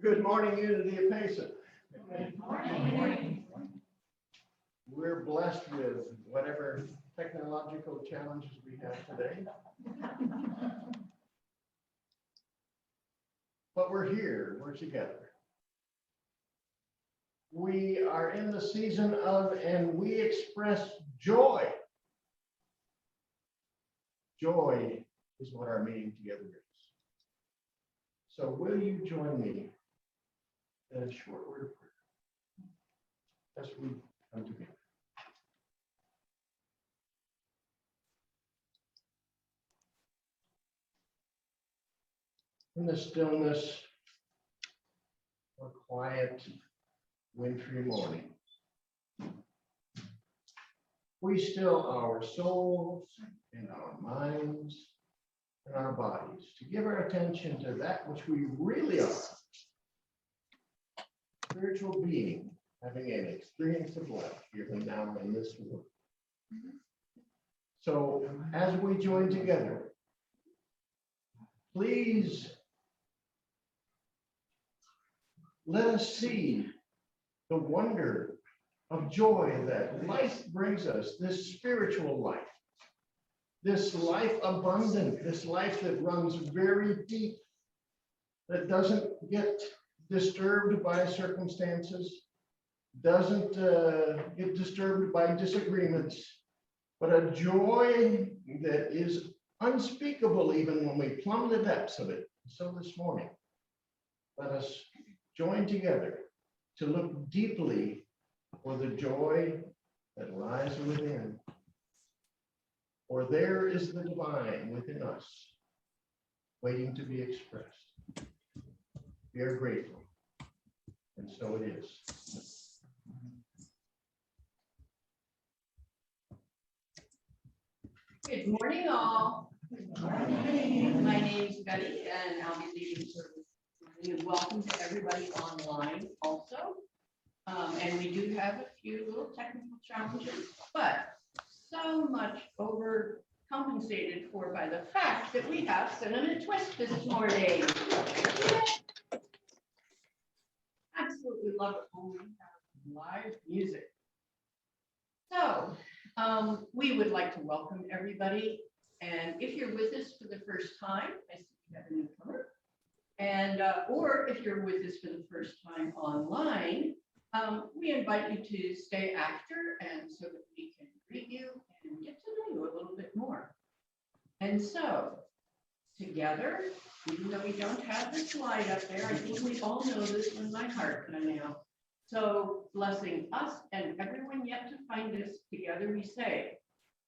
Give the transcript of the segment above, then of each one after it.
Good morning, Unity of Payson. Good morning. We're blessed with whatever technological challenges we have today. But we're here, we're together. We are in the season of, and we express joy. Joy is what our meeting together is. So will you join me in a short word of prayer as we come together? In the stillness of a quiet, wintry morning, we still our souls and our minds and our bodies to give our attention to that which we really are. Spiritual being having an experience of life here and now in this world. So as we join together, please let us see the wonder of joy that life brings us, this spiritual life, this life abundant, this life that runs very deep, that doesn't get disturbed by circumstances, doesn't get disturbed by disagreements, but a joy that is unspeakable even when we plumb the depths of it. So this morning, let us join together to look deeply for the joy that lies within. For there is the divine within us, waiting to be expressed. We are grateful, and so it is. Good morning, all. Good morning. My name is Betty, and I'll be leading service. And welcome to everybody online also. And we do have a few little technical challenges, but so much overcompensated for by the fact that we have Cinnamon Twist this morning. Absolutely love it when we have live music. So we would like to welcome everybody. And if you're with us for the first time, I see we have a newcomer. And or if you're with us for the first time online, we invite you to stay after and so that we can greet you and get to know you a little bit more. And so, together, even though we don't have the slide up there, I think we all know this in my heart by now. So, blessing us and everyone yet to find us, together we say,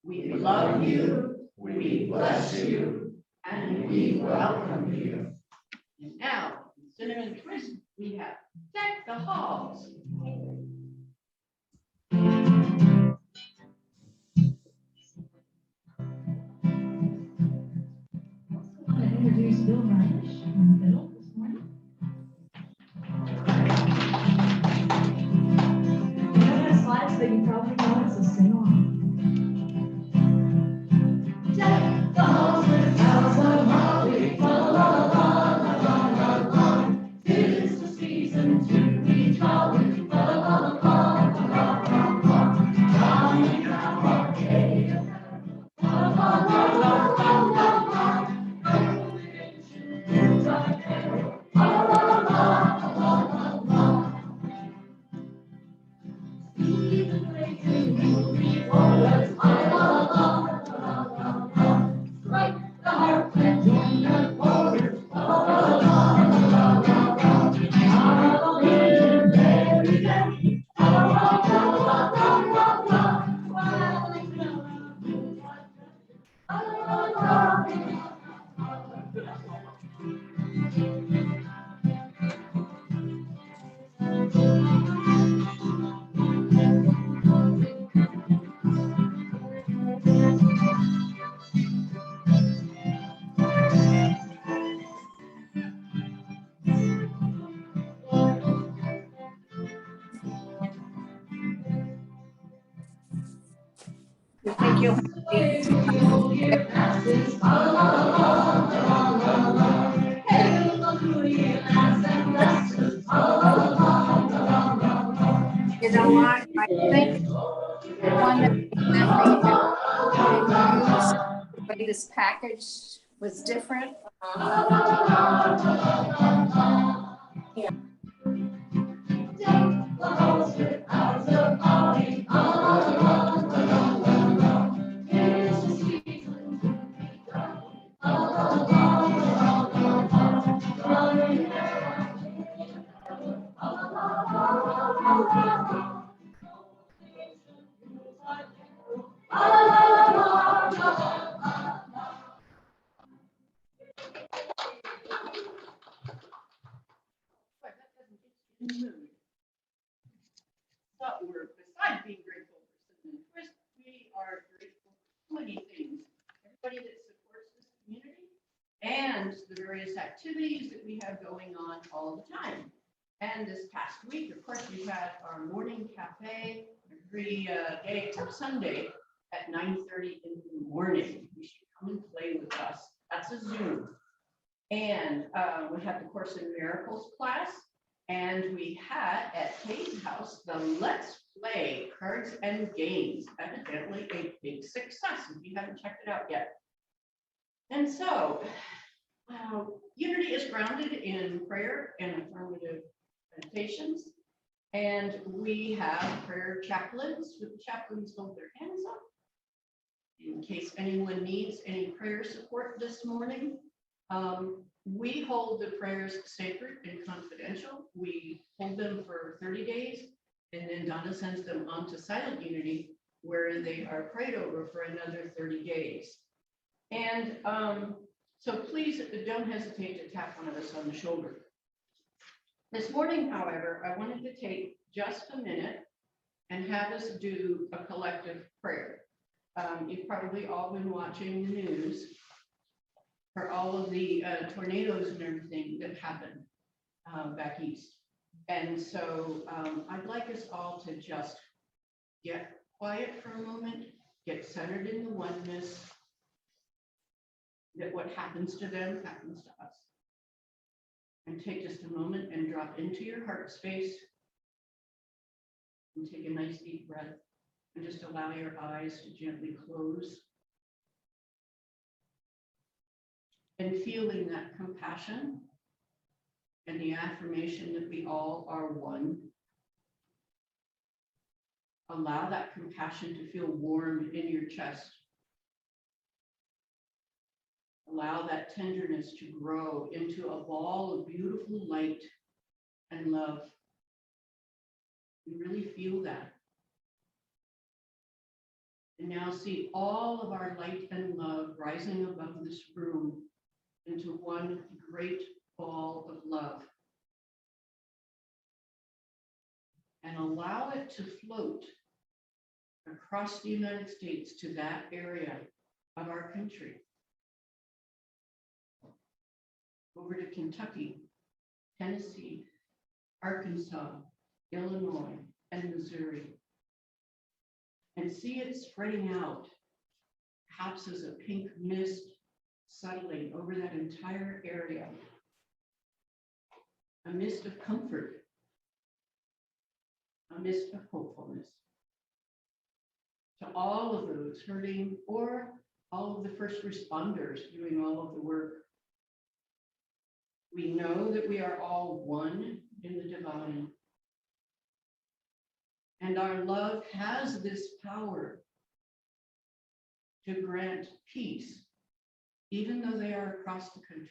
we love you, we bless you, and we welcome you. And now, in Cinnamon Twist, we have Deck the Halls. I want to introduce Bill Marnish in the middle this morning. We don't have slides, but you probably know it, so sing along. Deck the halls with boughs of holly, la la la la la la la. Tis the season to be jolly, la la la la la la la la. Jolly now our gay, la la la la la la la. Thank you. You know what? I think the one that they sent me didn't use the way this package was different. So we're, besides being grateful for Cinnamon Twist, we are grateful for so many things. Everybody that supports this community and the various activities that we have going on all the time. And this past week, of course, we had our morning cafe every day except Sunday at 9:30 in the morning. You should come and play with us. That's a Zoom. And we had the Course in Miracles class. And we had at Kay's house the Let's Play Cards and Games, evidently a big success if you haven't checked it out yet. And so, unity is grounded in prayer and affirmative meditations. And we have prayer chaplains, with the chaplains hold their hands up in case anyone needs any prayer support this morning. We hold the prayers sacred and confidential. We hold them for 30 days, and then Donna sends them on to Silent Unity, where they are prayed over for another 30 days. And so please don't hesitate to tap one of us on the shoulder. This morning, however, I wanted to take just a minute and have us do a collective prayer. You've probably all been watching the news for all of the tornadoes and everything that happened back east. And so I'd like us all to just get quiet for a moment, get centered in the oneness, that what happens to them happens to us. And take just a moment and drop into your heart space and take a nice deep breath and just allow your eyes to gently close. And feeling that compassion and the affirmation that we all are one. Allow that compassion to feel warm in your chest. Allow that tenderness to grow into a ball of beautiful light and love. You really feel that. And now see all of our light and love rising above this room into one great ball of love. And allow it to float across the United States to that area of our country. Over to Kentucky, Tennessee, Arkansas, Illinois, and Missouri. And see it spreading out, perhaps as a pink mist settling over that entire area. A mist of comfort, a mist of hopefulness. To all of those hurting, or all of the first responders doing all of the work. We know that we are all one in the divine. And our love has this power to grant peace, even though they are across the country.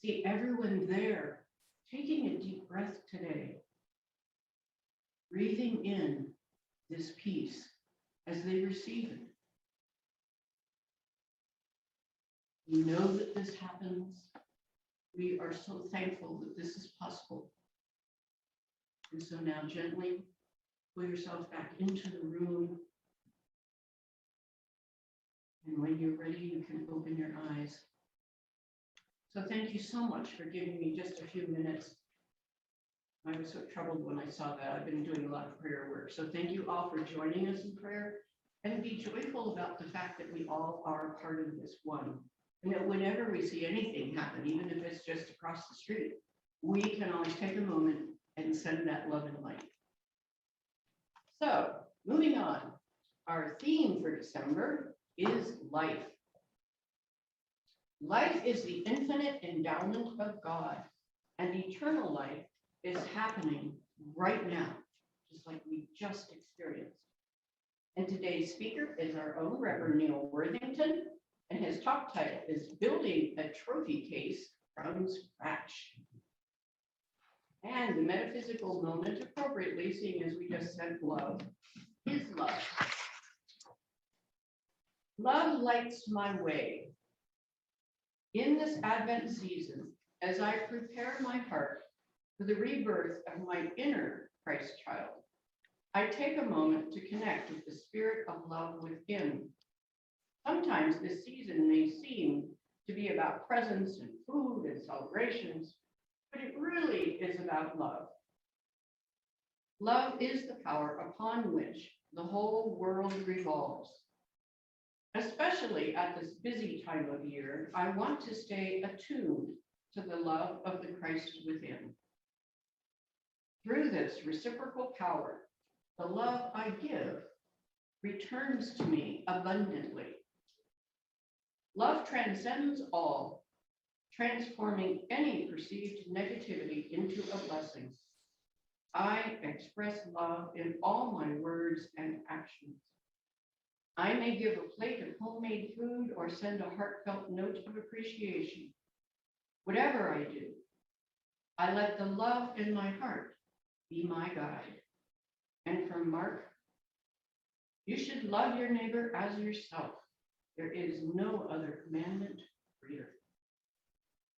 See everyone there taking a deep breath today, breathing in this peace as they receive it. We know that this happens. We are so thankful that this is possible. And so now gently pull yourself back into the room. And when you're ready, you can open your eyes. So thank you so much for giving me just a few minutes. I was so troubled when I saw that. I've been doing a lot of prayer work. So thank you all for joining us in prayer, and be joyful about the fact that we all are part of this one. And that whenever we see anything happen, even if it's just across the street, we can always take a moment and send that love and light. So moving on, our theme for December is life. Life is the infinite endowment of God, and eternal life is happening right now, just like we just experienced. And today's speaker is our own Rev Neal, and his talk title is Building a Trophy Case from Scratch. And the metaphysical moment, appropriately, seeing as we just said love, is love. Love lights my way. In this Advent season, as I prepare my heart for the rebirth of my inner Christ child, I take a moment to connect with the spirit of love within. Sometimes this season may seem to be about presents and food and celebrations, but it really is about love. Love is the power upon which the whole world revolves. Especially at this busy time of year, I want to stay attuned to the love of the Christ within. Through this reciprocal power, the love I give returns to me abundantly. Love transcends all, transforming any perceived negativity into a blessing. I express love in all my words and actions. I may give a plate of homemade food or send a heartfelt note of appreciation. Whatever I do, I let the love in my heart be my guide. And from Mark, you should love your neighbor as yourself. There is no other commandment greater.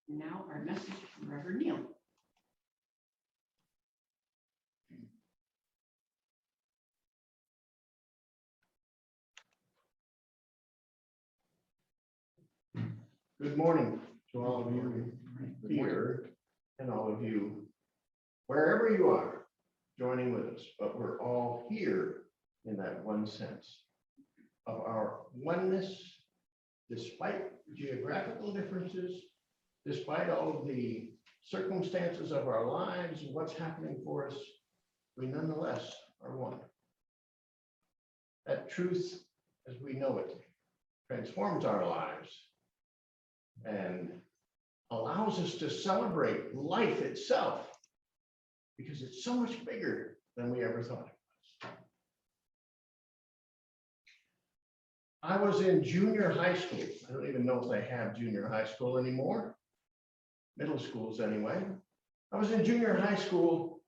Now our message from Rev Neal. Good morning to all of you here and all of you, wherever you are, joining with us. But we're all here in that one sense of our oneness, despite geographical differences, despite all of the circumstances of our lives and what's happening for us, we nonetheless are one. That truth, as we know it, transforms our lives and allows us to celebrate life itself, because it's so much bigger than we ever thought it was. I was in junior high school. I don't even know if they have junior high school anymore. Middle schools anyway. I was in junior high school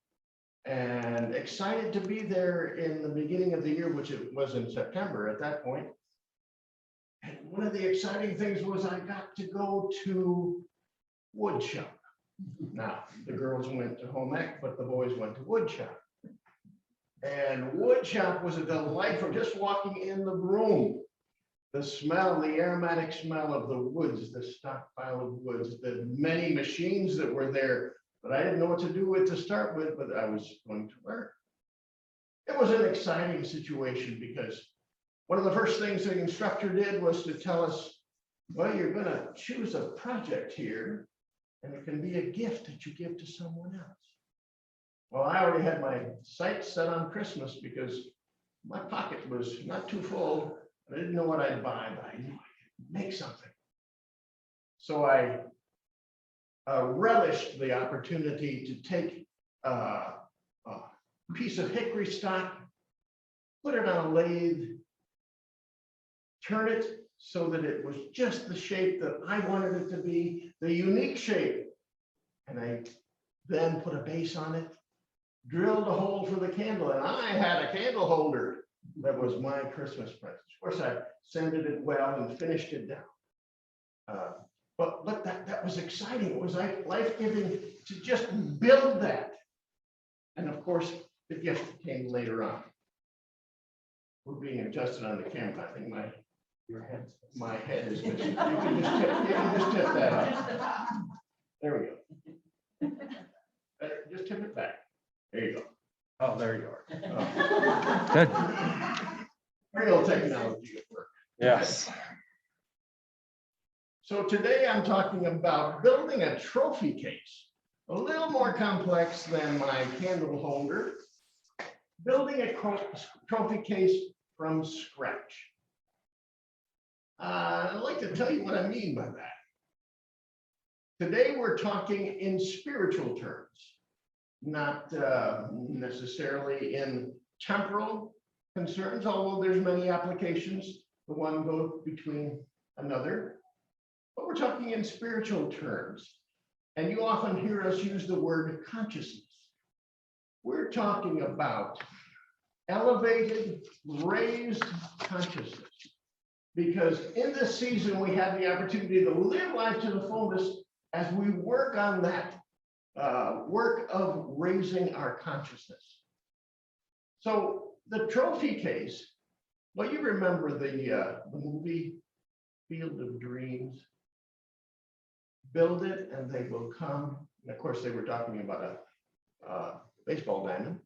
and excited to be there in the beginning of the year, which it was in September at that point. And one of the exciting things was I got to go to wood shop. Now, the girls went to home ec, but the boys went to wood shop. And wood shop was a delight from just walking in the room. The smell, the aromatic smell of the woods, the stockpile of woods, the many machines that were there that I didn't know what to do with to start with, but I was going to learn. It was an exciting situation because one of the first things the instructor did was to tell us, well, you're going to choose a project here, and it can be a gift that you give to someone else. Well, I already had my sights set on Christmas because my pocket was not too full. I didn't know what I'd buy, but I knew I could make something. So I relished the opportunity to take a piece of hickory stock, put it on a lathe, turn it so that it was just the shape that I wanted it to be, the unique shape. And I then put a base on it, drilled a hole for the candle, and I had a candle holder. That was my Christmas present. Of course, I sanded it well and finished it down. But that was exciting. It was like life-giving to just build that. And of course, the gift came later on. We're being adjusted on the camera. I think my head is missing. You can just tip that up. There we go. Just tip it back. There you go. Oh, there you are. Oh. Good. Real technology at work. Yes. So today I'm talking about building a trophy case, a little more complex than my candle holder, building a trophy case from scratch. I'd like to tell you what I mean by that. Today we're talking in spiritual terms, not necessarily in temporal concerns, although there's many applications, the one goes between another. But we're talking in spiritual terms, and you often hear us use the word consciousness. We're talking about elevated, raised consciousness, because in this season we have the opportunity to live life to the fullest as we work on that work of raising our consciousness. So the trophy case, well, you remember the movie Field of Dreams? Build it and they will come. And of course, they were talking about a baseball diamond.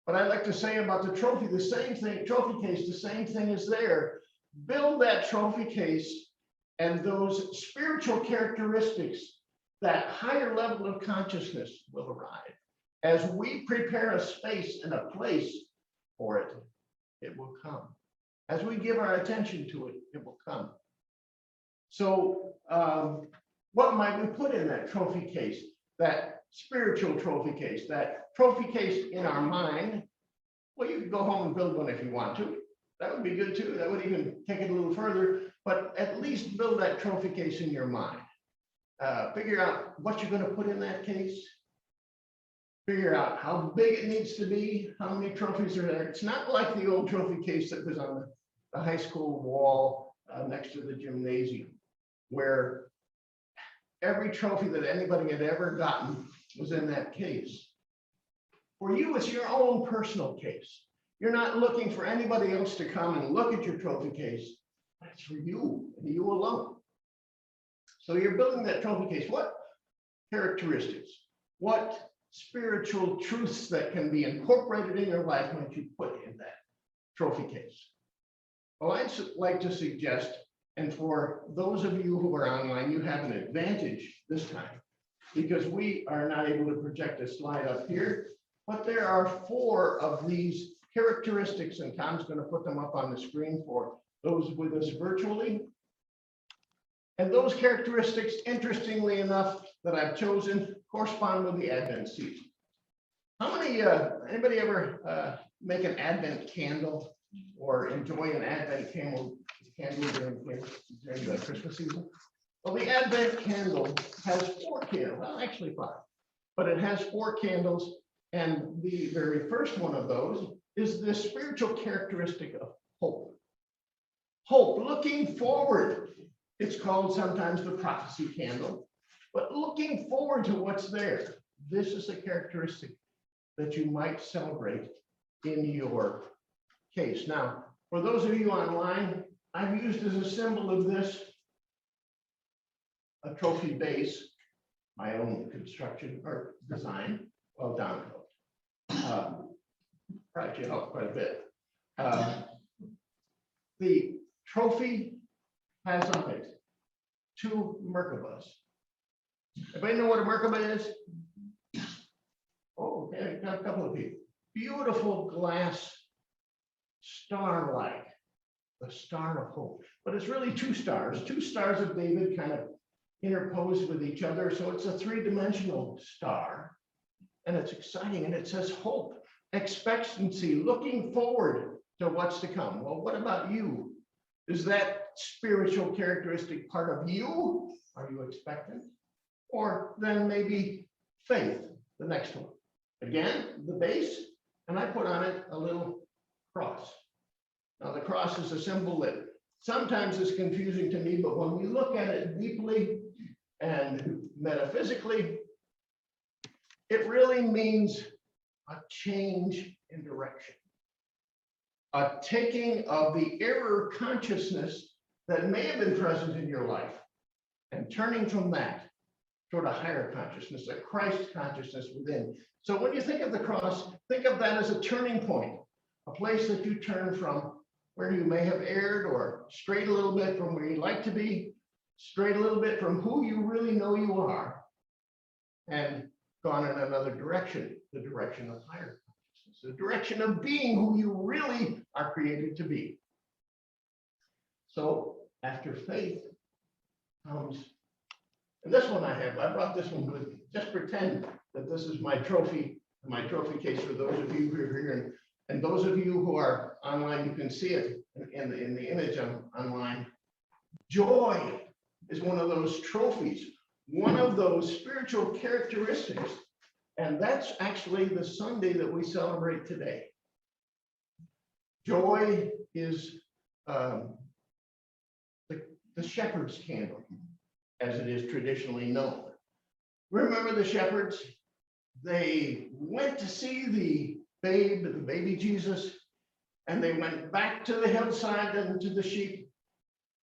But I'd like to say about the trophy, the same thing, trophy case, the same thing is there. Build that trophy case and those spiritual characteristics, that higher level of consciousness will arrive. As we prepare a space and a place for it, it will come. As we give our attention to it, it will come. So what might we put in that trophy case, that spiritual trophy case, that trophy case in our mind? Well, you could go home and build one if you want to. That would be good too. That would even take it a little further, but at least build that trophy case in your mind. Figure out what you're going to put in that case. Figure out how big it needs to be, how many trophies are there. It's not like the old trophy case that was on the high school wall next to the gymnasium, where every trophy that anybody had ever gotten was in that case. For you, it's your own personal case. You're not looking for anybody else to come and look at your trophy case. That's for you and you alone. So you're building that trophy case. What characteristics, what spiritual truths that can be incorporated in your life might you put in that trophy case? Well, I'd like to suggest, and for those of you who are online, you have an advantage this time because we are not able to project a slide up here, but there are 4 of these characteristics, and Tom's going to put them up on the screen for those with us virtually. And those characteristics, interestingly enough, that I've chosen correspond with the Advent season. How many, anybody ever make an Advent candle? Or in enjoy an Advent candle during the Christmas season? Well, the Advent candle has 4 candles, well, actually 5, but it has 4 candles. And the very first one of those is the spiritual characteristic of hope. Hope, looking forward. It's called sometimes the prophecy candle, but looking forward to what's there. This is a characteristic that you might celebrate in your case. Now, for those of you online, I've used as a symbol of this a trophy base, my own construction or design, well done. Probably helped quite a bit. The trophy has on it 2 Merkabahs. Everybody know what a Merkabah is? Oh, okay, got a couple of people. Beautiful glass star-like, the star of hope. But it's really 2 stars of David kind of interposed with each other. So it's a 3-dimensional star. And it's exciting. And it says hope, expectancy, looking forward to what's to come. Well, what about you? Is that spiritual characteristic part of you? Are you expectant? Or then maybe faith, the next one. Again, the base, and I put on it a little cross. Now, the cross is a symbol that sometimes is confusing to me, but when we look at it deeply and metaphysically, it really means a change in direction, a taking of the error consciousness that may have been present in your life and turning from that toward a higher consciousness, a Christ consciousness within. So when you think of the cross, think of that as a turning point, a place that you turn from where you may have erred or strayed a little bit from where you'd like to be, strayed a little bit from who you really know you are, and gone in another direction, the direction of higher consciousness, the direction of being who you really are created to be. So after faith comes, and this one I brought this one with me. Just pretend that this is my trophy case for those of you who are here, and those of you who are online, you can see it in the image online. Joy is one of those trophies, one of those spiritual characteristics, and that's actually the Sunday that we celebrate today. Joy is the shepherd's candle, as it is traditionally known. Remember the shepherds? They went to see the baby Jesus, and they went back to the hillside and to the sheep,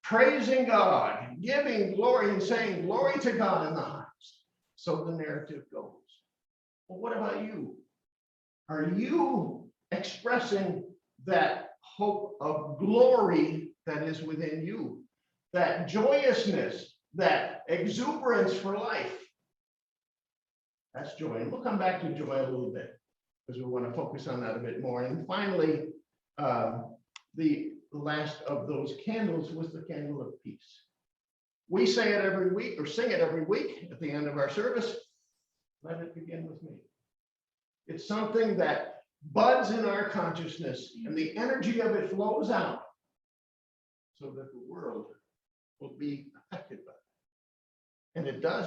praising God, giving glory and saying, glory to God in the highest. So the narrative goes. Well, what about you? Are you expressing that hope of glory that is within you? That joyousness, that exuberance for life? That's joy. And we'll come back to joy a little bit because we want to focus on that a bit more. And finally, the last of those candles was the candle of peace. We say it every week, or sing it every week at the end of our service. Let it begin with me. It's something that buds in our consciousness, and the energy of it flows out so that the world will be affected by it. And it does.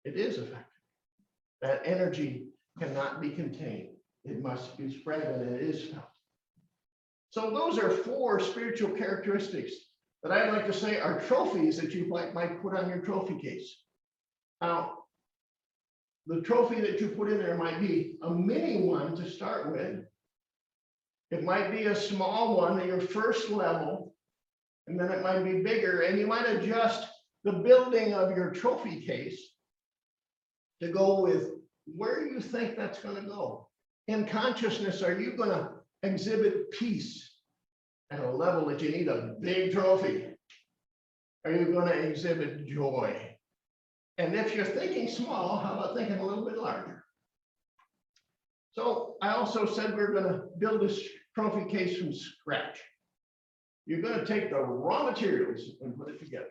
It is affected. That energy cannot be contained. It must be spread, and it is felt. So those are 4 spiritual characteristics that I'd like to say are trophies that you might put on your trophy case. Now, the trophy that you put in there might be a mini one to start with. It might be a small one at your first level, and then it might be bigger, and you might adjust the building of your trophy case to go with where you think that's going to go. In consciousness, are you going to exhibit peace at a level that you need a big trophy? Are you going to exhibit joy? And if you're thinking small, how about thinking a little bit larger? So I also said we're going to build this trophy case from scratch. You're going to take the raw materials and put it together.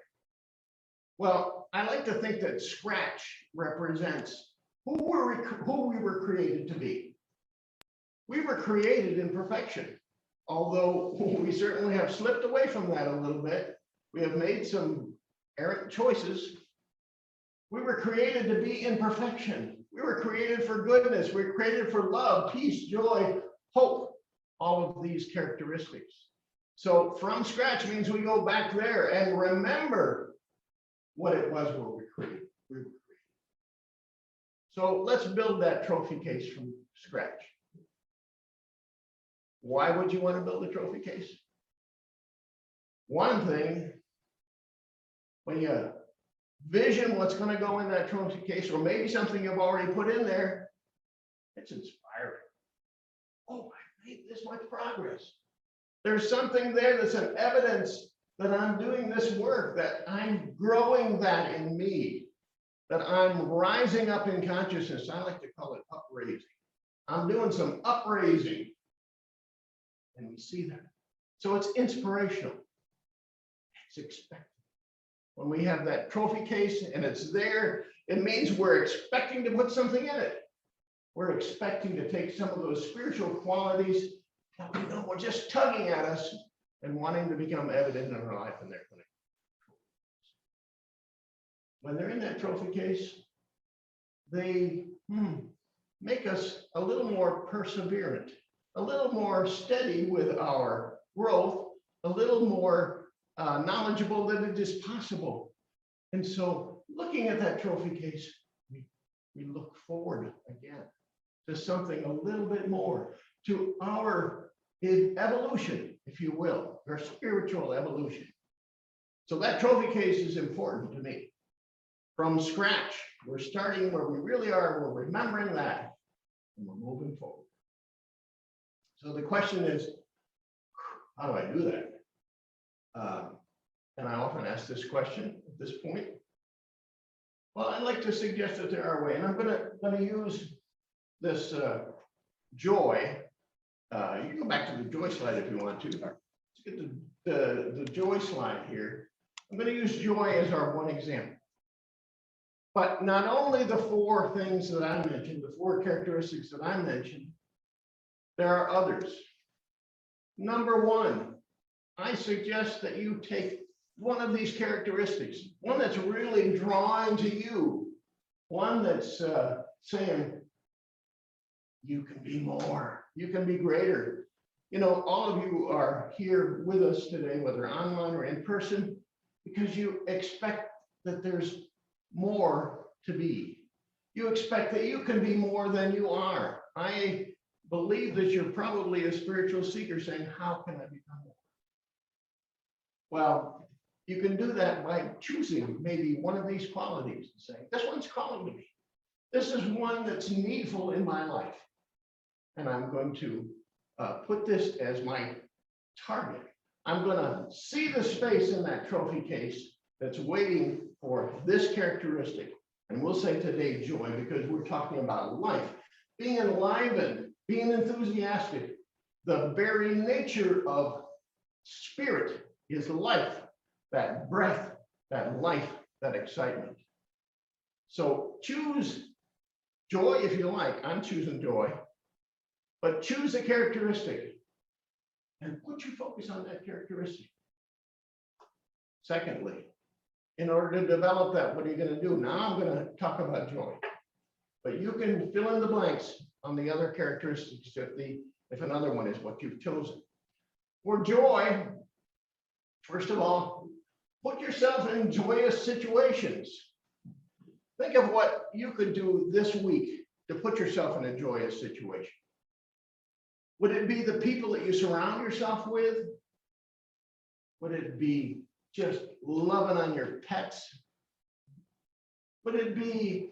Well, I like to think that scratch represents who we were created to be. We were created in perfection. although we certainly have slipped away from that a little bit, we have made some errant choices. We were created to be in perfection. We were created for goodness. We were created for love, peace, joy, hope, all of these characteristics. So from scratch means we go back there and remember what it was we were created. So let's build that trophy case from scratch. Why would you want to build a trophy case? One thing, when you vision what's going to go in that trophy case, or maybe something you've already put in there, it's inspiring. Oh, I made this much progress. There's something there that's an evidence that I'm doing this work, that I'm growing that in me, that I'm rising up in consciousness. I like to call it upraising. I'm doing some upraising. And we see that. So it's inspirational. It's expected. When we have that trophy case and it's there, it means we're expecting to put something in it. We're expecting to take some of those spiritual qualities that we know are just tugging at us and wanting to become evident in our life, and they're going to. When they're in that trophy case, they make us a little more perseverant, a little more steady with our growth, a little more knowledgeable that it is possible. And so looking at that trophy case, we look forward again to something a little bit more, to our evolution, if you will, our spiritual evolution. So that trophy case is important to me. From scratch, we're starting where we really are, we're remembering that, and we're moving forward. So the question is, how do I do that? And I often ask this question at this point. Well, I'd like to suggest that there are ways, and I'm going to use this joy. You can go back to the joy slide if you want to. Let's get the joy slide here. I'm going to use joy as our one example. But not only the four things that I mentioned, the four characteristics that I mentioned, there are others. Number one, I suggest that you take one of these characteristics, one that's really drawing to you, one that's saying, you can be more, you can be greater. You know, all of you are here with us today, whether online or in person, because you expect that there's more to be. You expect that you can be more than you are. I believe that you're probably a spiritual seeker saying, how can I become more? Well, you can do that by choosing maybe one of these qualities and saying, this one's calling to me. This is one that's needful in my life. And I'm going to put this as my target. I'm going to see the space in that trophy case that's waiting for this characteristic. And we'll say today joy, because we're talking about life, being enlivened, being enthusiastic. The very nature of spirit is life, that breath, that life, that excitement. So choose joy if you like. I'm choosing joy, but choose a characteristic and put your focus on that characteristic. Secondly, in order to develop that, what are you going to do? Now I'm going to talk about joy, but you can fill in the blanks on the other characteristics if another one is what you've chosen. For joy, first of all, put yourself in joyous situations. Think of what you could do this week to put yourself in a joyous situation. Would it be the people that you surround yourself with? Would it be just loving on your pets? Would it be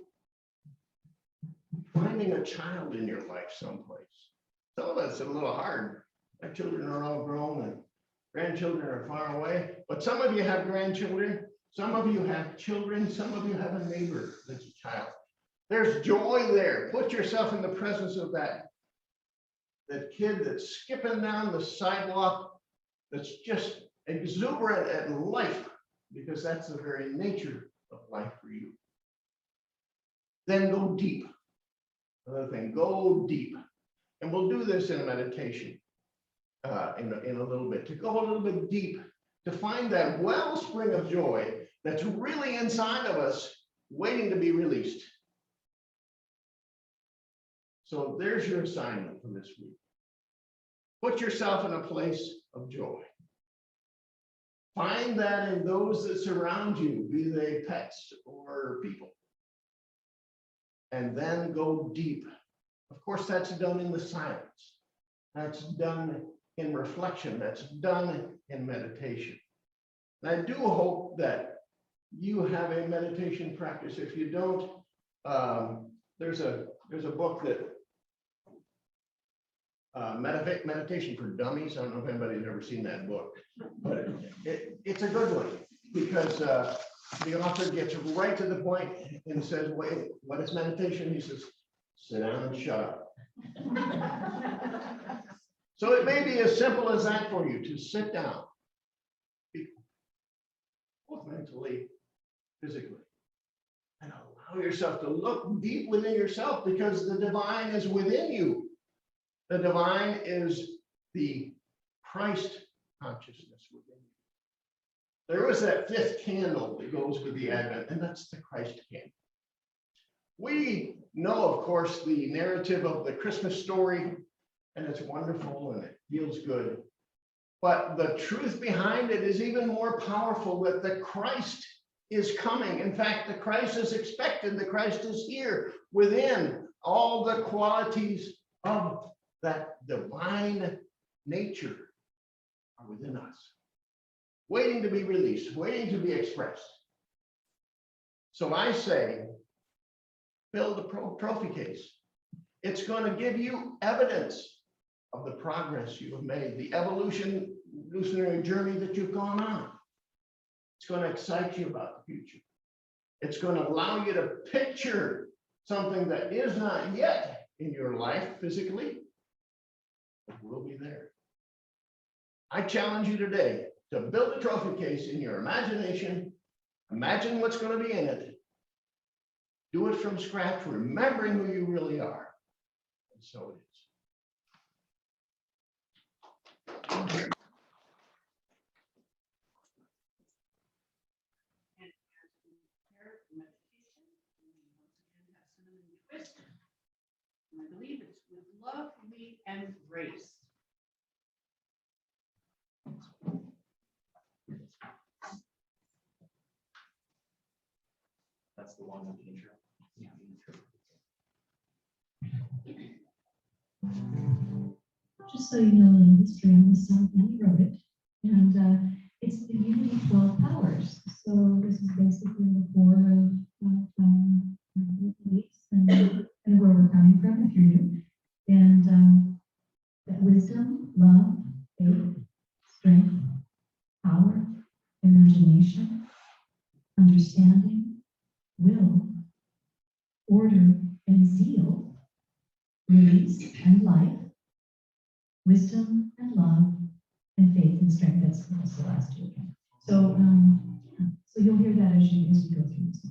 finding a child in your life someplace? Some of it's a little hard. My children are all grown and grandchildren are far away, but some of you have grandchildren, some of you have children, some of you have a neighbor that's a child. There's joy there. Put yourself in the presence of that kid that's skipping down the sidewalk, that's just exuberant at life, because that's the very nature of life for you. Then go deep. Another thing, go deep. And we'll do this in a meditation. in a little bit, to go a little bit deep, to find that wellspring of joy that's really inside of us, waiting to be released. So there's your assignment for this week. Put yourself in a place of joy. Find that in those that surround you, be they pets or people. And then go deep. Of course, that's done in the silence. That's done in reflection. That's done in meditation. And I do hope that you have a meditation practice. If you don't, there's a book that Meditation for Dummies. I don't know if anybody's ever seen that book, but it's a good one because the author gets right to the point and says, wait, what is meditation? He says, sit down and shut up. So it may be as simple as that for you, to sit down, both mentally, physically, and allow yourself to look deep within yourself, because the divine is within you. The divine is the Christ consciousness within you. There is that fifth candle that goes with the Advent, and that's the Christ candle. We know, of course, the narrative of the Christmas story, and it's wonderful and it feels good. But the truth behind it is even more powerful, that the Christ is coming. In fact, the Christ is expected. The Christ is here within. All the qualities of that divine nature are within us, waiting to be released, waiting to be expressed. So I say, build a trophy case. It's going to give you evidence of the progress you have made, the evolutionary journey that you've gone on. It's going to excite you about the future. It's going to allow you to picture something that is not yet in your life physically, but will be there. I challenge you today to build a trophy case in your imagination. Imagine what's going to be in it. Do it from scratch, remembering who you really are. And so it is. I believe it's with love, we embrace. That's the one with the intro. Yeah. Just so you know a little history on this song, and he wrote it. And it's the Unity 12 Powers. So this is basically the four of beliefs and where we're coming from, if you're new. And that wisdom, love, faith, strength, power, imagination, understanding, will, order, and zeal, release and life, wisdom and love, and faith and strength. That's the last two again. So, so you'll hear that as you go through this.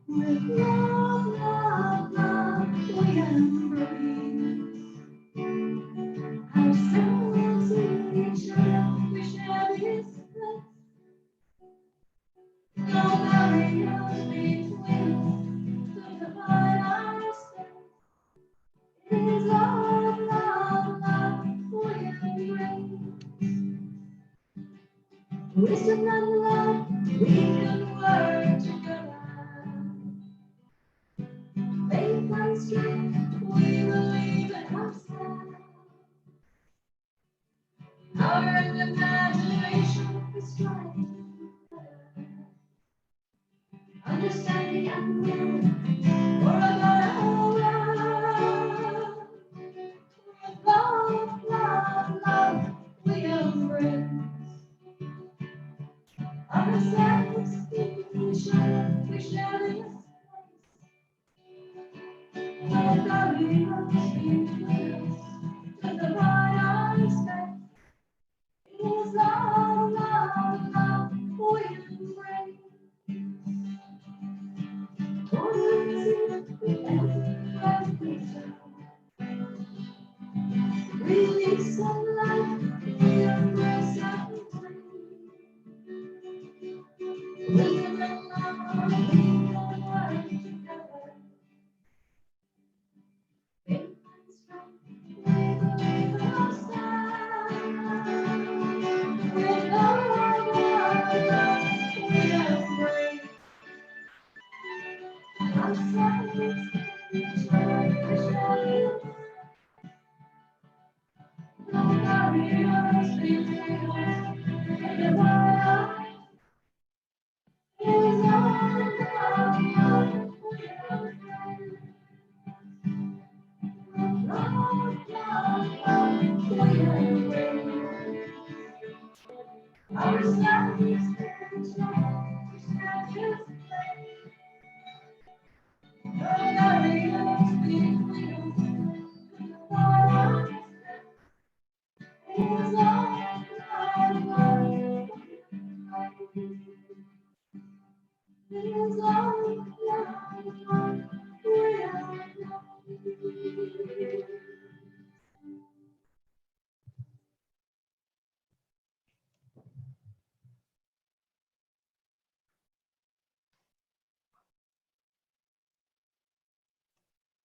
With love, love, love, we embrace. How simple to each other, we share this place. No barriers between us to divide our space. It is love, love, love, we embrace. Wisdom and love, we can work together. Faith and strength, we believe in ourselves. Power and imagination, we strive together. Understanding and will, for a better world. With love, love, love, we embrace. Our sadness we share this place. And our heroes between us, to the brighter space. Is love, love, love we embrace. Release of life, we embrace our way. We live now, we can work together. Faith and strength, we believe in ourselves. With love, we embrace. Our sadness, we share. Nobody else between us and the world is all we are. Our sadness is just nobody else between us and the world is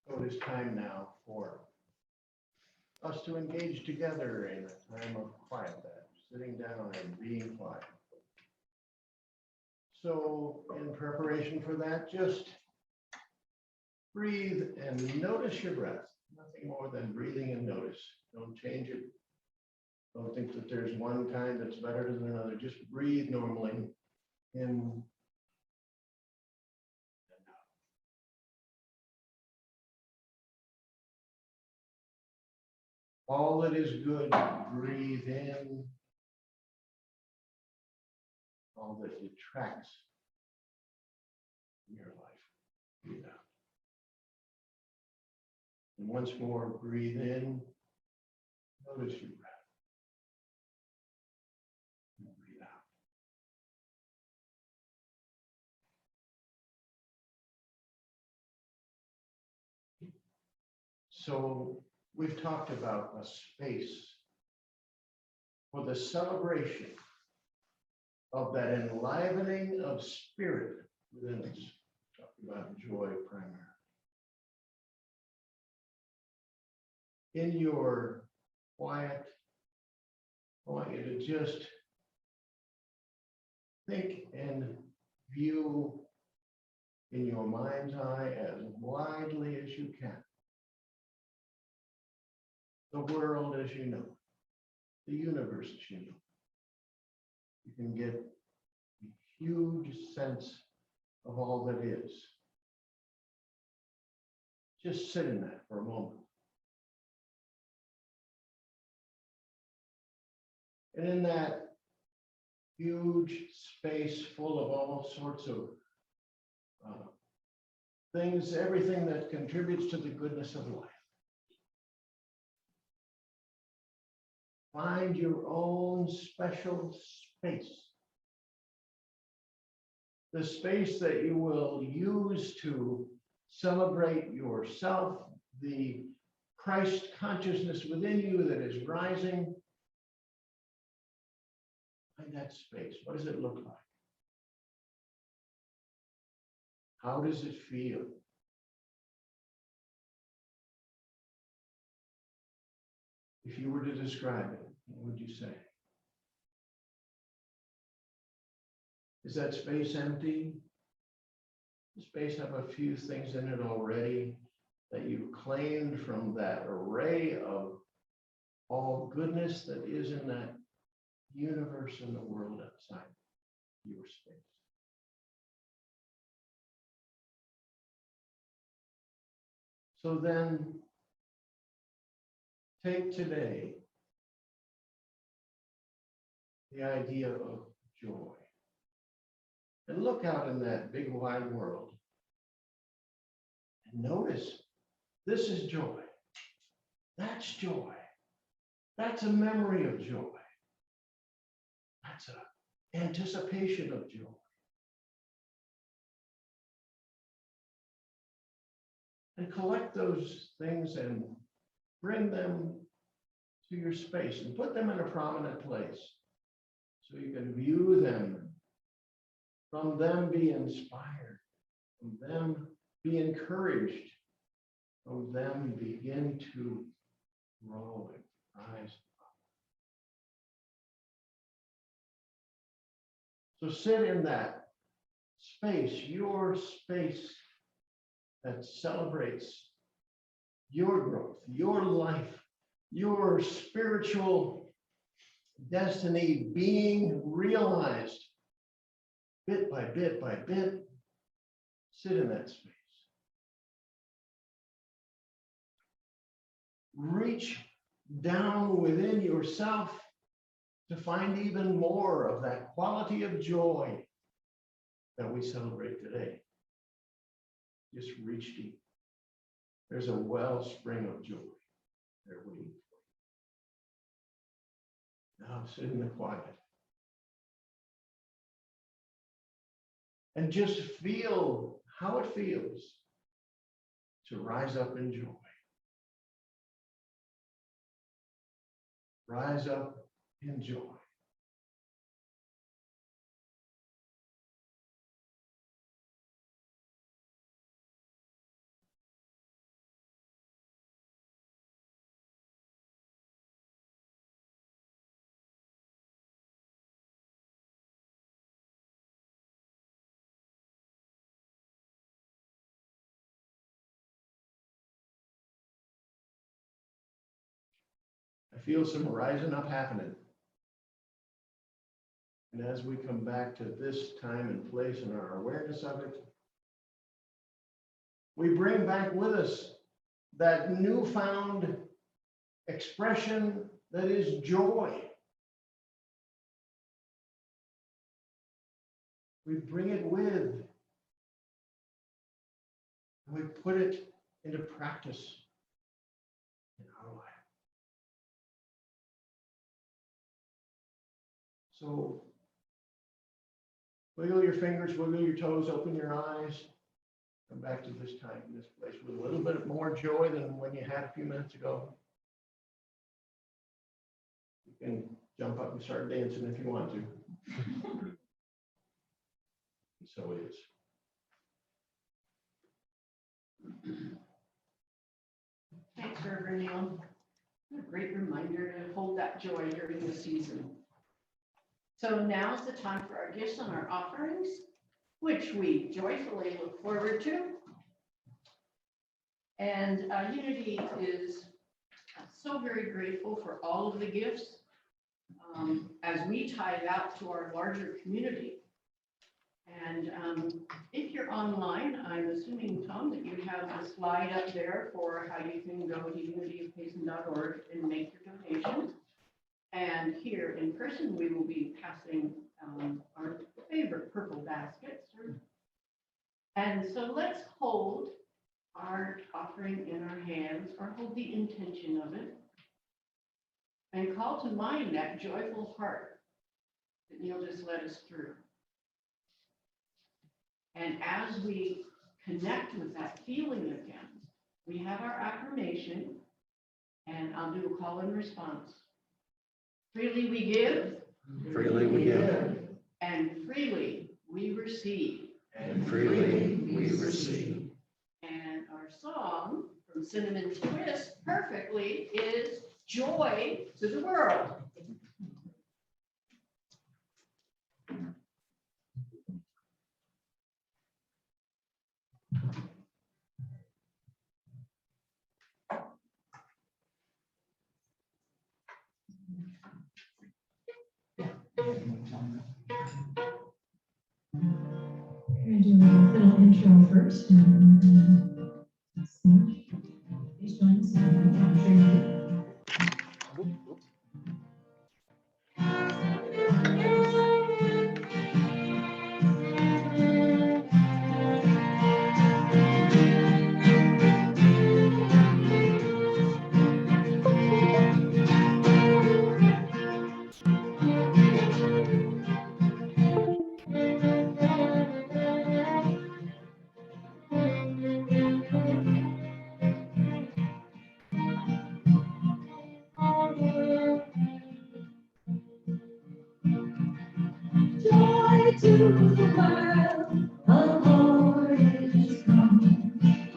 So it is time now for us to engage together in a time of quiet, that sitting down and being quiet. So in preparation for that, just breathe and notice your breath. Nothing more than breathing and notice. Don't change it. Don't think that there's one kind that's better than another. Just breathe normally in and out. All that is good, breathe in. All that detracts from your life, breathe out. And once more, breathe in. Notice your breath. And breathe out. So we've talked about a space for the celebration of that enlivening of spirit within us. Talking about joy primarily. In your quiet, I want you to just think and view in your mind's eye as widely as you can the world as you know, the universe as you know. You can get a huge sense of all that is. Just sit in that for a moment. And in that huge space full of all sorts of things, everything that contributes to the goodness of life, find your own special space. The space that you will use to celebrate yourself, the Christ consciousness within you that is rising. Find that space. What does it look like? How does it feel? If you were to describe it, what would you say? Is that space empty? Does the space have a few things in it already that you claimed from that array of all goodness that is in that universe and the world outside your space? So then, take today the idea of joy. and look out in that big wide world and notice this is joy. That's joy. That's a memory of joy. That's an anticipation of joy. And collect those things and bring them to your space and put them in a prominent place so you can view them, from them be inspired, from them be encouraged, from them begin to grow and rise up. So sit in that space, your space that celebrates your growth, your life, your spiritual destiny being realized bit by bit by bit. Sit in that space. Reach down within yourself to find even more of that quality of joy that we celebrate today. Just reach deep. There's a wellspring of joy there waiting for you. Now sit in the quiet. And just feel how it feels to rise up in joy. Rise up in joy. I feel some rising up happening. And as we come back to this time and place and our awareness of it, we bring back with us that newfound expression that is joy. We bring it with, and we put it into practice in our life. So wiggle your fingers, wiggle your toes, open your eyes. Come back to this time, this place with a little bit more joy than when you had a few minutes ago. You can jump up and start dancing if you want to. So it is. Thanks, Rev Neal. A great reminder to hold that joy during the season. So now's the time for our gifts and our offerings, which we joyfully look forward to. And Unity is so very grateful for all of the gifts as we tie it out to our larger community. And if you're online, I'm assuming, Tom, that you have a slide up there for how you can go to unityofpayson.org and make your donation. And here in person, we will be passing our favorite purple baskets. And so let's hold our offering in our hands, or hold the intention of it, and call to mind that joyful heart that Neil just led us through. And as we connect with that feeling again, we have our affirmation, and I'll do a call and response. Freely we give. Freely we give. And freely we receive. And freely we receive. And our song from Cinnamon Twist perfectly is Joy to the World. We're going to do a little intro first, and then sing. Please join us in the country. to the world, the Lord is come.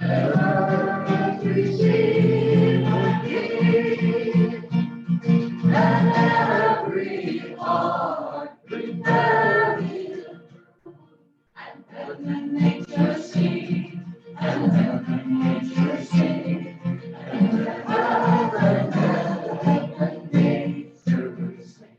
Let us receive the King. Let every heart prepare Him. And heaven and nature sing, and heaven and nature sing, and heaven and nature sing.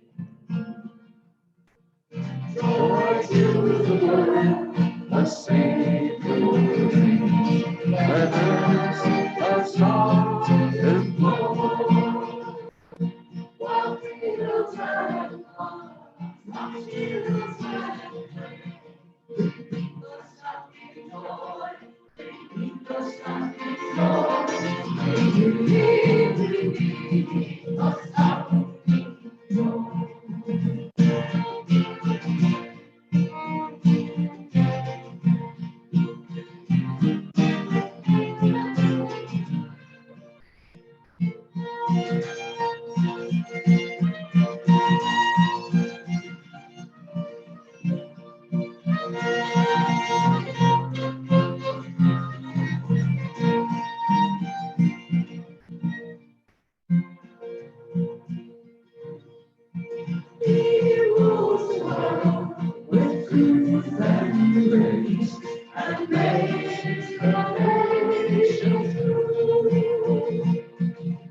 Joy to the world, the Savior reigns. Let us sing a song to the Lord. While fields and floods, fields and beneath the sounding joy, beneath the sounding joy, beneath the sounding joy. He rules the world with truth and grace, and makes the nations free.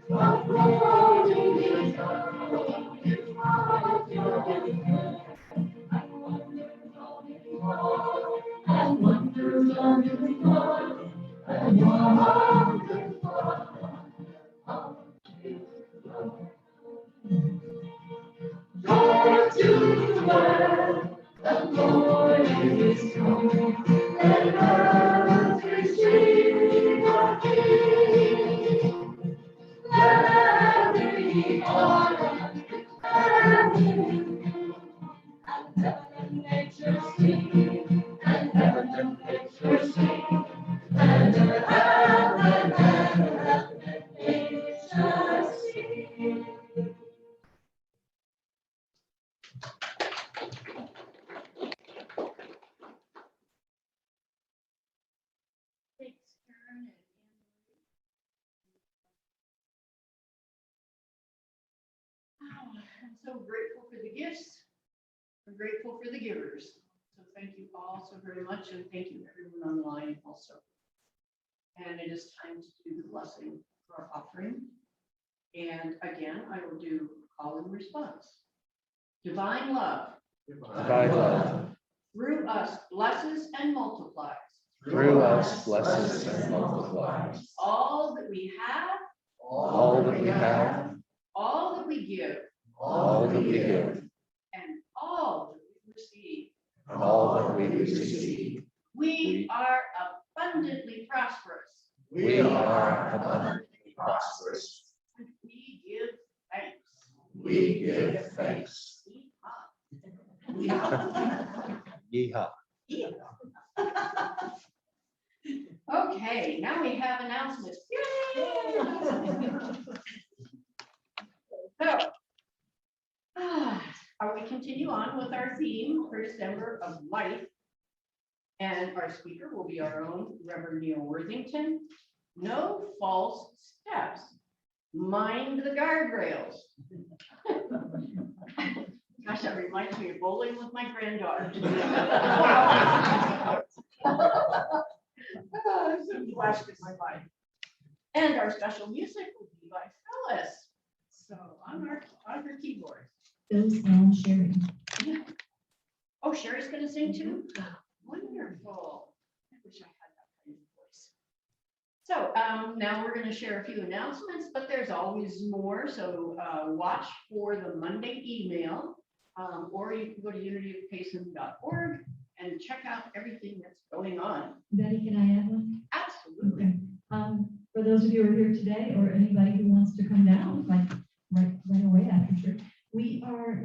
But glory is all His mighty, and wonders on His word, and wonders on His word, and wonders on His word. Joy to the world, the Lord is come. Let us receive the King. Let every heart prepare Him. And heaven and nature sing, and heaven and nature sing, and heaven and nature sing. Thanks, Karen and Anne-Marie. I'm so grateful for the gifts. I'm grateful for the givers. So thank you all so very much, and thank you everyone online also. And it is time to do the blessing for our offering. And again, I will do call and response. Divine love Divine love through us blesses and multiplies through us blesses and multiplies all that we have, all that we have, all that we give, all that we give, and all that we receive. and all that we receive. We are abundantly prosperous, We are abundantly prosperous. and we give thanks. We give thanks. Yeehaw. Okay, now we have announcements. Yay! So, we continue on with our theme for December of life. And our speaker will be our own Rev Neal Worthington. No false steps. Mind the guardrails. Gosh, that reminds me of bowling with my granddaughter. Some flashed in my mind. And our special music will be by Phyllis. So on her keyboard. Phyllis and Sherry. Yeah. Oh, Sherry's gonna sing too? Wonderful. I wish I had that kind of voice. So now we're going to share a few announcements, but there's always more. So watch for the Monday email, or you can go to unityofpayson.org and check out everything that's going on. Betty, can I add one? Absolutely. Okay. For those of you who are here today, or anybody who wants to come down, like right away after church, we are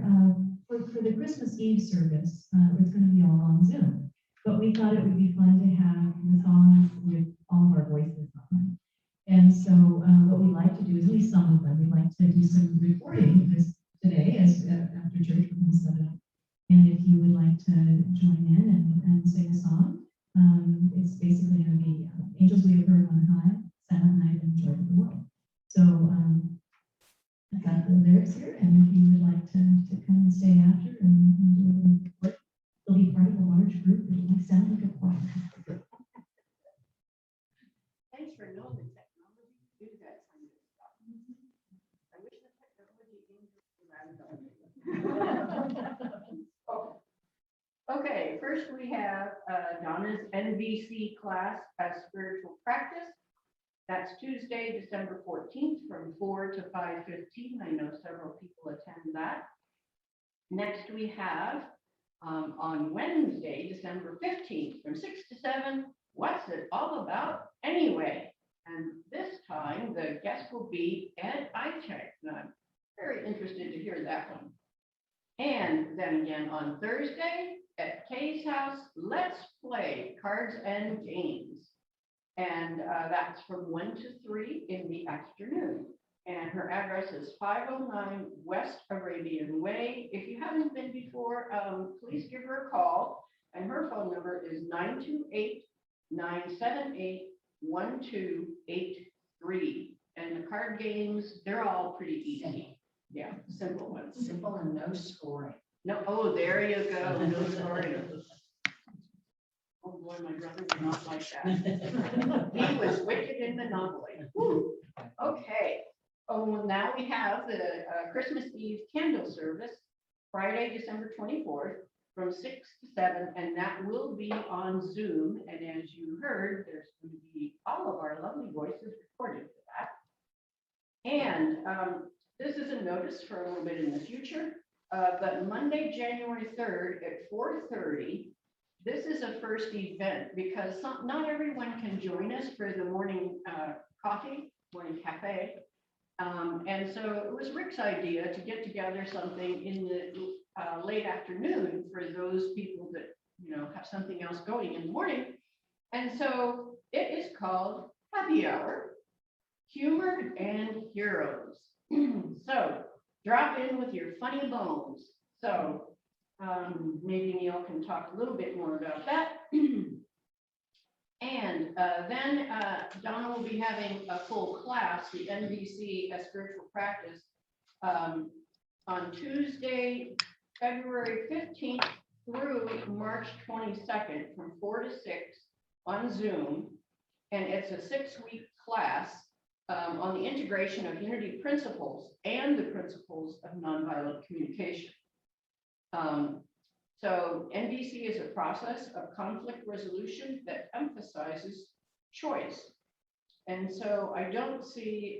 for the Christmas Eve service. It's going to be all on Zoom, but we thought it would be fun to have the songs with all of our voices on. And so what we like to do is, at least some of them, we like to do some recording this today as after church we're going to set it up. And if you would like to and sing a song. It's basically going to be Angels We Have Heard on High, Silent Night, and Joy of the World. So I've got the lyrics here, and if you would like to come and stay after and do a little work, you'll be part of a large group. It will sound like a choir. Thanks for knowing the technology to do that kind of stuff. I wish the technology Okay, first we have Donna's NVC class as spiritual practice. That's Tuesday, December 14th from 4 to 5:15. I know several people attend that. Next we have on Wednesday, December 15th from 6 to 7, What's It All About Anyway? And this time the guest will be Ed Ichek. And I'm very interested to hear that one. And then again on Thursday at Kay's house, let's play cards and games. And that's from 1 to 3 in the afternoon. And her address is 509 West Arabian Way. If you haven't been before, please give her a call. And her phone number is 928-978-1283. And the card games, they're all pretty easy. Yeah, simple ones. Simple and no scoring. No, oh, there you go. No scoring. Oh boy, my brother was not like that. He was wicked in Monopoly. Whew. Okay. Oh, well, now we have the Christmas Eve candle service, Friday, December 24th, from 6 to 7, and that will be on Zoom. And as you heard, there's going to be all of our lovely voices recorded for that. And this is a notice for a little bit in the future, but Monday, January 3rd at 4:30, this is a first event because not everyone can join us for the morning morning cafe. And so it was Rick's idea to get together something in the late afternoon for those people that, have something else going in the morning. And so it is called Happy Hour, Humor and Heroes. So drop in with your funny bones. So maybe Neal can talk a little bit more about that. And then Donna will be having a full class, the NVC as spiritual practice, on Tuesday, February 15th through March 22nd from 4 to 6 on Zoom. And it's a 6-week class on the integration of unity principles and the principles of nonviolent communication. So NVC is a process of conflict resolution that emphasizes choice. And so I don't see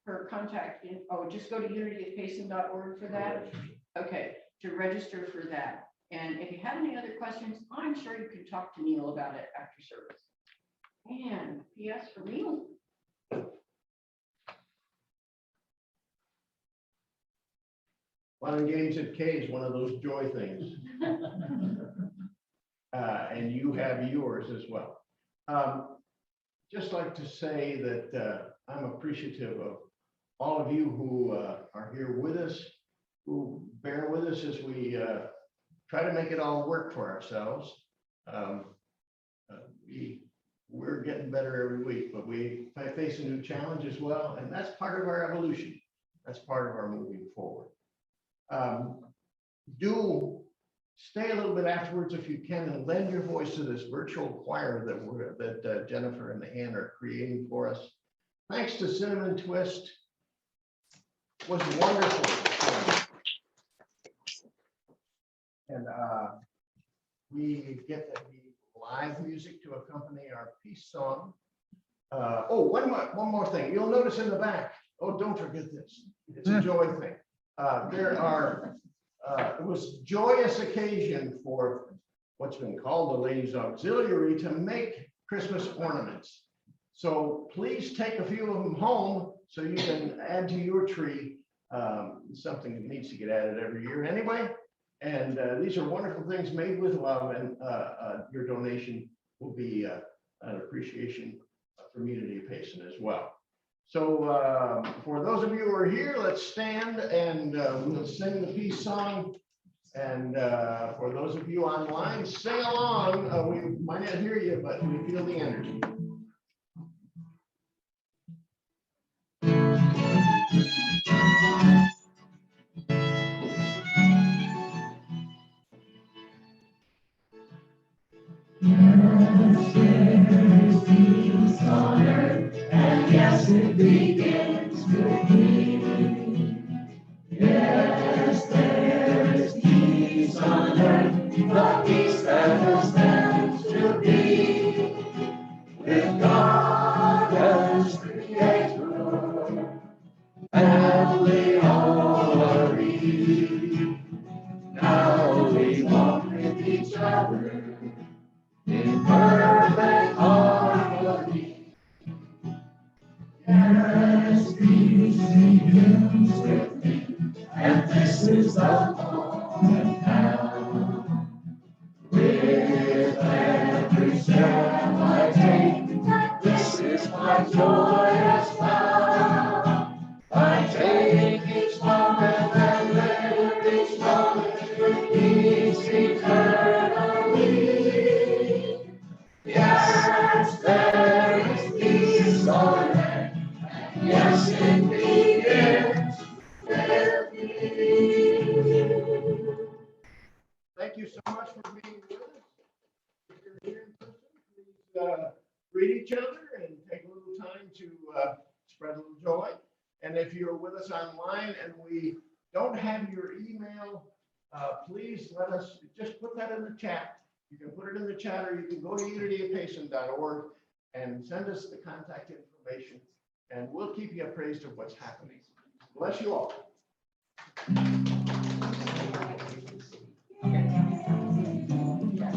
her contact just go to unity@payson.org for that. Okay, to register for that. And if you have any other questions, I'm sure you can talk to Neal about it after service. And PS for Neal. Fun and games at K is one of those joy things. And you have yours as well. Just like to say that I'm appreciative of all of you who are here with us, who bear with us as we try to make it all work for ourselves. We're getting better every week, but we face a new challenge as well. And that's part of our evolution. That's part of our moving forward. Do stay a little bit afterwards if you can and lend your voice to this virtual choir that Jennifer and Ann are creating for us. Thanks to Cinnamon Twist, was wonderful. And we get the live music to accompany our peace song. One more thing. You'll notice in the back. Oh, don't forget this. It's a joy thing. It was joyous occasion for what's been called the Ladies Auxiliary to make Christmas ornaments. So please take a few of them home so you can add to your tree. Something that needs to get added every year anyway. And these are wonderful things made with love, and your donation will be an appreciation for Unity of Payson as well. So for those of you who are here, let's stand and we'll sing the peace song And for those of you online, sing along. We might not hear you, but we feel the energy. And yes, it begins with me. Yes, there is peace on earth, the peace that was meant to be. With God as Creator, and we all agree. Now we walk with each other in perfect harmony. Yes, peace begins with me, and this is the moment now. With every step I take, this is my joyous vow. I take each moment and live each moment with peace eternally. Yes, there is peace on earth. Yes, it begins with me. Thank you so much for being with us. If you're here in person, please greet each other and take a little time to spread a little joy. And if you're with us online and we don't have your email, please let us just put that in the chat. You can put it in the chat, or you can go to unityofpayson.org and send us the contact information, and we'll keep you appraised of what's happening. Bless you all.